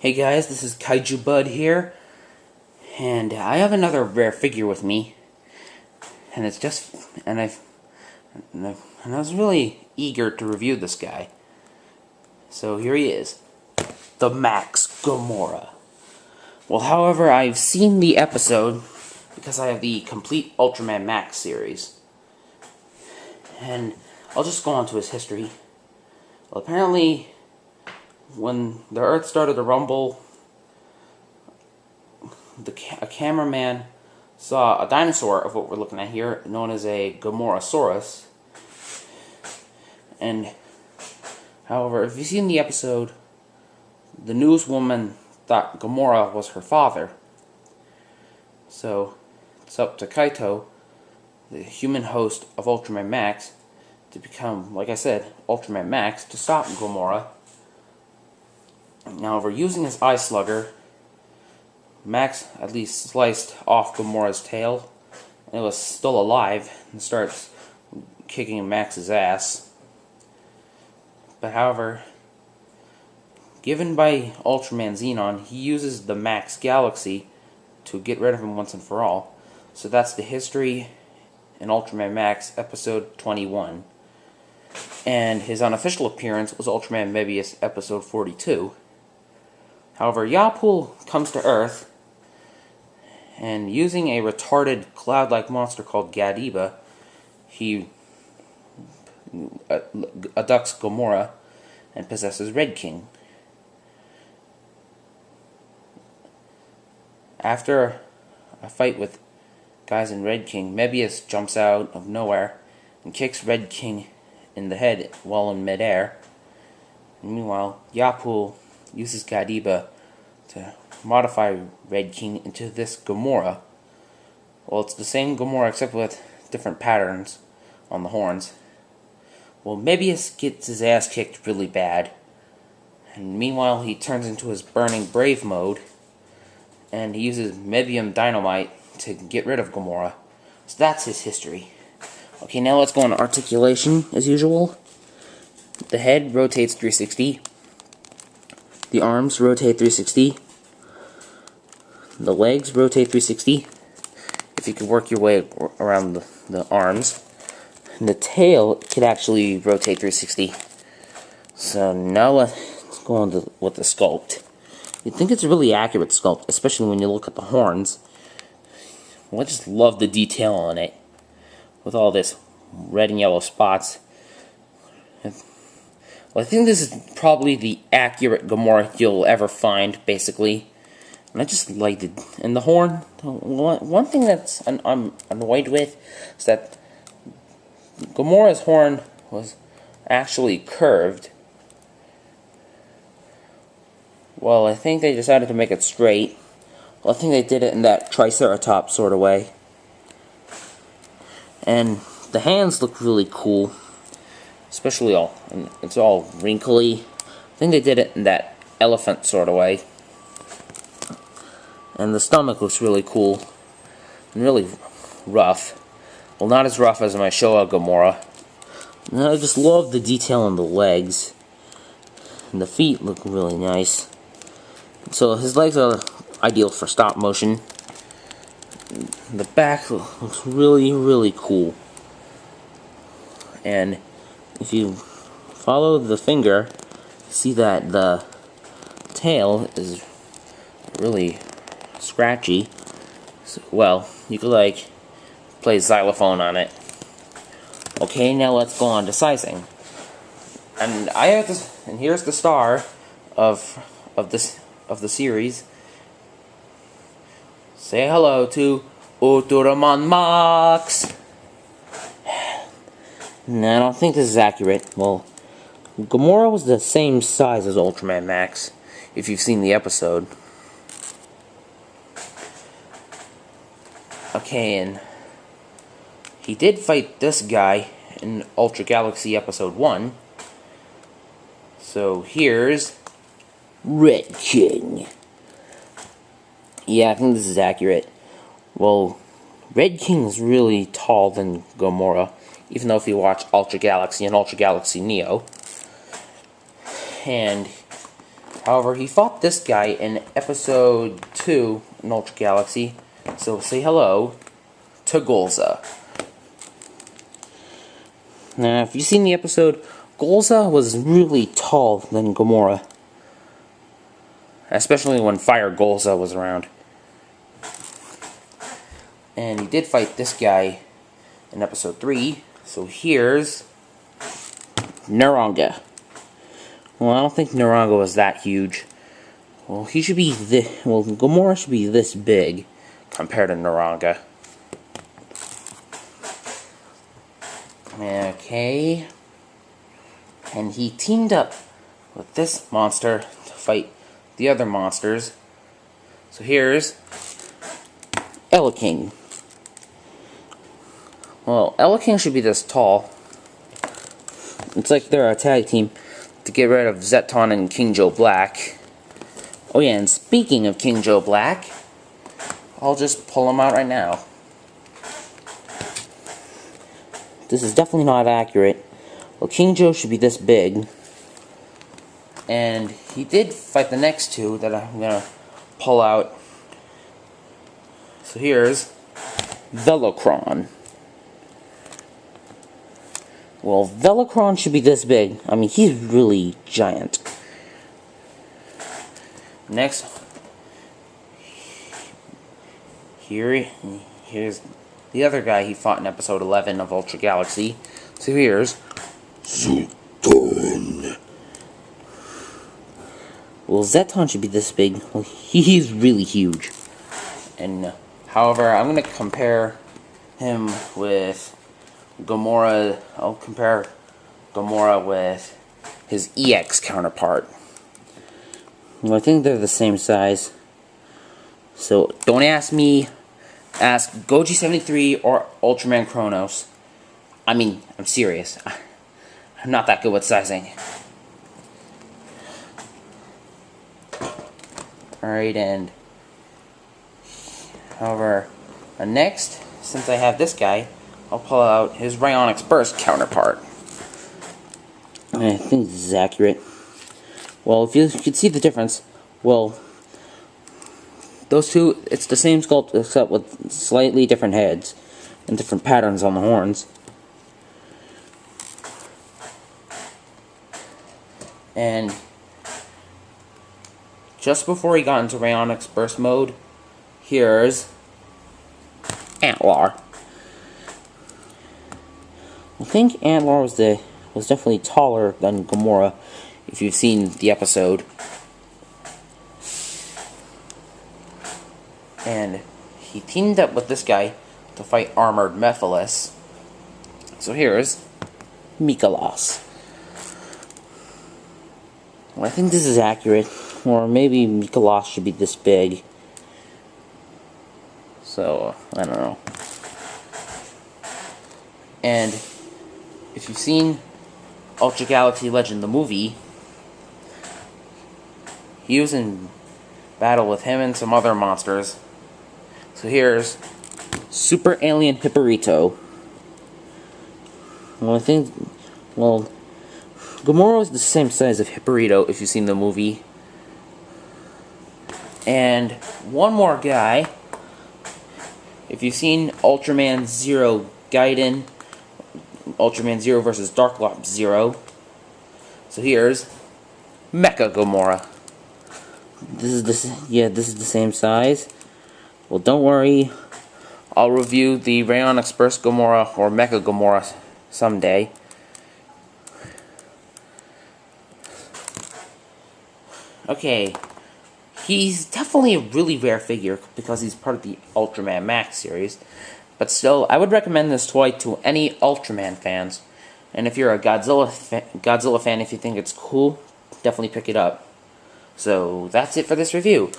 Hey guys, this is Kaiju Bud here, and I have another rare figure with me, and it's just, and I was really eager to review this guy. So here he is, the Max Gomora. Well, however, I've seen the episode because I have the complete Ultraman Max series, and I'll just go on to his history. Well, apparently, when the Earth started to rumble, a cameraman saw a dinosaur of what we're looking at here, known as a Gomorasaurus. And, however, if you've seen the episode, the newswoman thought Gomora was her father. So, it's up to Kaito, the human host of Ultraman Max, to become, like I said, Ultraman Max, to stop Gomora. Now, over using his eye slugger, Max at least sliced off Gomora's tail, and it was still alive, and starts kicking Max's ass. But however, given by Ultraman Xenon, he uses the Max Galaxy to get rid of him once and for all. So that's the history in Ultraman Max, episode 21. And his unofficial appearance was Ultraman Mebius, episode 42. However, Yapul comes to Earth, and using a retarded cloud-like monster called Gadiba, he abducts Gomora and possesses Red King. After a fight with guys in Red King, Mebius jumps out of nowhere and kicks Red King in the head while in midair. Meanwhile, Yapul uses Gadiba to modify Red King into this Gomora. Well, it's the same Gomora except with different patterns on the horns. Well, Mebius gets his ass kicked really bad, and meanwhile he turns into his Burning Brave mode, and he uses Mebium Dynamite to get rid of Gomora. So that's his history. Okay, now let's go on articulation as usual. The head rotates 360. The arms rotate 360. The legs rotate 360. If you could work your way around the arms. And the tail could actually rotate 360. So now let's go on with the sculpt. You'd think it's a really accurate sculpt, especially when you look at the horns. Well, I just love the detail on it, with all this red and yellow spots. Well, I think this is probably the accurate Gomora you'll ever find, basically. And I just liked it. And the horn, one thing that's I'm annoyed with is that Gomora's horn was actually curved. Well, I think they decided to make it straight. Well, I think they did it in that Triceratops sort of way. And the hands look really cool. Especially and it's all wrinkly. I think they did it in that elephant sort of way. And the stomach looks really cool. And really rough. Well, not as rough as my Showa Gomora. And I just love the detail on the legs. And the feet look really nice. So his legs are ideal for stop motion. The back looks really, really cool. And if you follow the finger, you see that the tail is really scratchy. So, well, you could like play xylophone on it. Okay, now let's go on to sizing. And I have this, and here's the star of the series. Say hello to Ultraman Max. No, I don't think this is accurate. Well, Gomora was the same size as Ultraman Max, if you've seen the episode. Okay, and he did fight this guy in Ultra Galaxy episode 1. So here's Red King. Yeah, I think this is accurate. Well, Red King is really tall than Gomora, even though if you watch Ultra Galaxy and Ultra Galaxy Neo. And However, he fought this guy in episode 2 in Ultra Galaxy, so say hello to Golza. Now, if you've seen the episode, Golza was really tall than Gomora. Especially when Fire Golza was around. And he did fight this guy in episode 3, so here's Naranga. Well, I don't think Naranga was that huge. Well, he should be Gomora should be this big compared to Naranga. Okay. And he teamed up with this monster to fight the other monsters. So here's King. Well, King should be this tall. It's like they're a tag team to get rid of Zeton and King Joe Black. Oh yeah, and speaking of King Joe Black, I'll just pull him out right now. This is definitely not accurate. Well, King Joe should be this big. And he did fight the next two that I'm gonna pull out. So here's Velocron. Well, Velocron should be this big. I mean, he's really giant. Next, here's the other guy he fought in episode 11 of Ultra Galaxy. So here's Zeton. Well, Zeton should be this big. Well, he's really huge. And however, I'm going to compare him with Gomora. I'll compare Gomora with his EX counterpart. Well, I think they're the same size. So don't ask me. Ask Goji73 or Ultraman Kronos. I mean, I'm serious. I'm not that good with sizing. Alright, and however, next, since I have this guy, I'll pull out his Rayonix Burst counterpart. I think this is accurate. Well, if you could see the difference, well, those two, it's the same sculpt except with slightly different heads and different patterns on the horns. And just before he got into Rayonix Burst mode, here's Antlar. I think Antlar was definitely taller than Gomora, if you've seen the episode. And he teamed up with this guy to fight Armored Mephiles. So here's Mikolas. Well, I think this is accurate. Or maybe Mikolas should be this big. So, I don't know. And if you've seen Ultra Galaxy Legend, the movie, he was in battle with him and some other monsters. So here's Super Alien Hipporito. Well, I think, well, Gomora is the same size of Hipporito if you've seen the movie. And one more guy, if you've seen Ultraman Zero Gaiden, Ultraman Zero versus Darklops Zero. So here's Mecha Gomora. This is the same size. Well, don't worry, I'll review the Rayonix Burst Gomora or Mecha Gomora someday. Okay, he's definitely a really rare figure because he's part of the Ultraman Max series. But still, I would recommend this toy to any Ultraman fans. And if you're a Godzilla fan, if you think it's cool, definitely pick it up. So, that's it for this review.